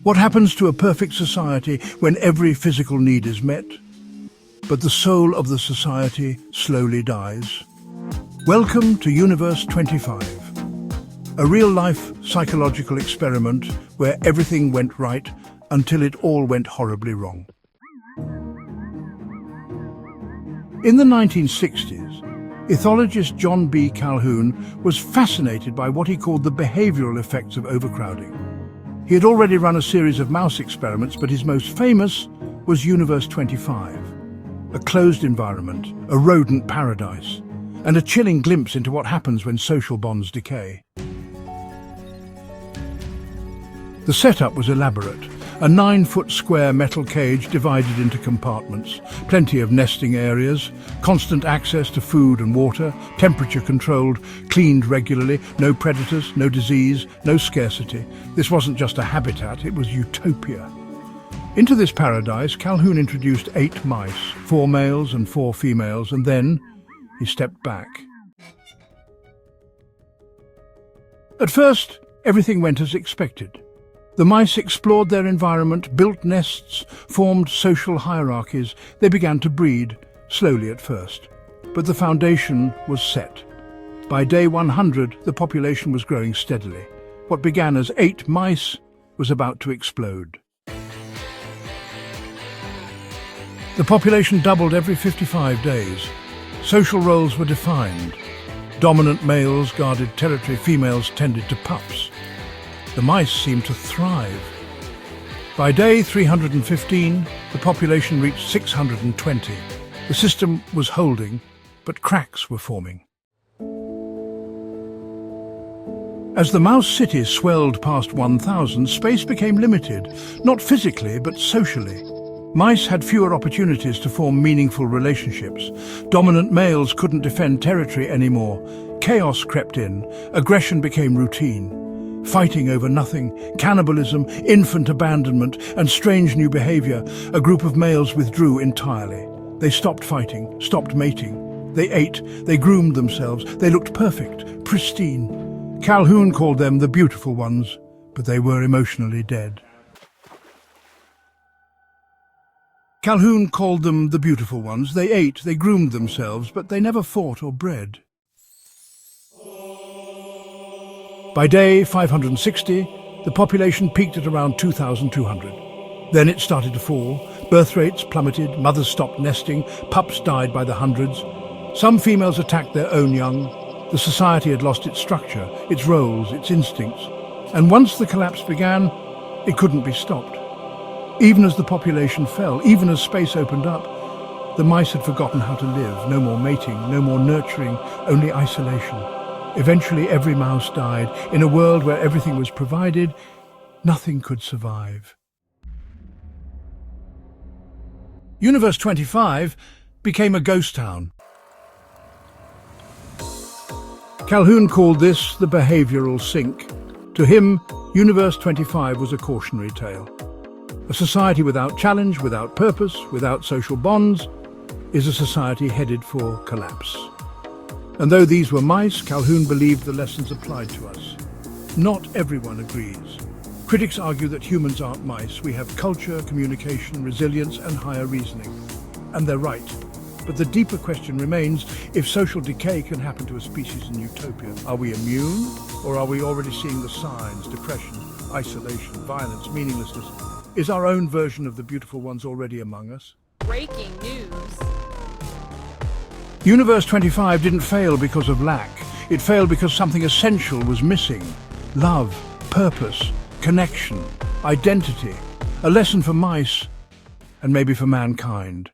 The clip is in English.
What happens to a perfect society when every physical need is met, but the soul of the society slowly dies? Welcome to Universe 25, a real-life psychological experiment where everything went right until it all went horribly wrong. In the 1960s, ethologist John B. Calhoun was fascinated by what he called the behavioral effects of overcrowding. He had already run a series of mouse experiments, but his most famous was Universe 25, a closed environment, a rodent paradise, and a chilling glimpse into what happens when social bonds decay. The setup was elaborate. A 9-foot square metal cage divided into compartments, plenty of nesting areas, constant access to food and water, temperature controlled, cleaned regularly, no predators, no disease, no scarcity. This wasn't just a habitat, it was Utopia. Into this paradise, Calhoun introduced 8 mice, 4 males and 4 females, and then he stepped back. At first, everything went as expected. The mice explored their environment, built nests, formed social hierarchies. They began to breed, slowly at first. But the foundation was set. By day 100, the population was growing steadily. What began as 8 mice was about to explode. The population doubled every 55 days. Social roles were defined. Dominant males guarded territory, females tended to pups. The mice seemed to thrive. By day 315, the population reached 620. The system was holding, but cracks were forming. As the mouse cities swelled past 1,000, space became limited, not physically, but socially. Mice had fewer opportunities to form meaningful relationships. Dominant males couldn't defend territory anymore. Chaos crept in. Aggression became routine. Fighting over nothing, cannibalism, infant abandonment, and strange new behavior, a group of males withdrew entirely. They stopped fighting, stopped mating. They ate, they groomed themselves, they looked perfect, pristine. Calhoun called them the beautiful ones, but they were emotionally dead. Calhoun called them the beautiful ones. They ate, they groomed themselves, but they never fought or bred. By day 560, the population peaked at around 2,200. Then it started to fall. Birth rates plummeted, mothers stopped nesting, pups died by the hundreds. Some females attacked their own young. The society had lost its structure, its roles, its instincts. And once the collapse began, it couldn't be stopped. Even as the population fell, even as space opened up, the mice had forgotten how to live. No more mating, no more nurturing, only isolation. Eventually, every mouse died. In a world where everything was provided, nothing could survive. Universe 25 became a ghost town. Calhoun called this the behavioral sink. To him, Universe 25 was a cautionary tale. A society without challenge, without purpose, without social bonds, is a society headed for collapse. And though these were mice, Calhoun believed the lessons applied to us. Not everyone agrees. Critics argue that humans aren't mice. We have culture, communication, resilience, and higher reasoning. And they're right. But the deeper question remains, if social decay can happen to a species in Utopia, are we immune? Or are we already seeing the signs, depression, isolation, violence, meaninglessness? Is our own version of the beautiful ones already among us? Breaking news. Universe 25 didn't fail because of lack. It failed because something essential was missing. Love, purpose, connection, identity. A lesson for mice, and maybe for mankind.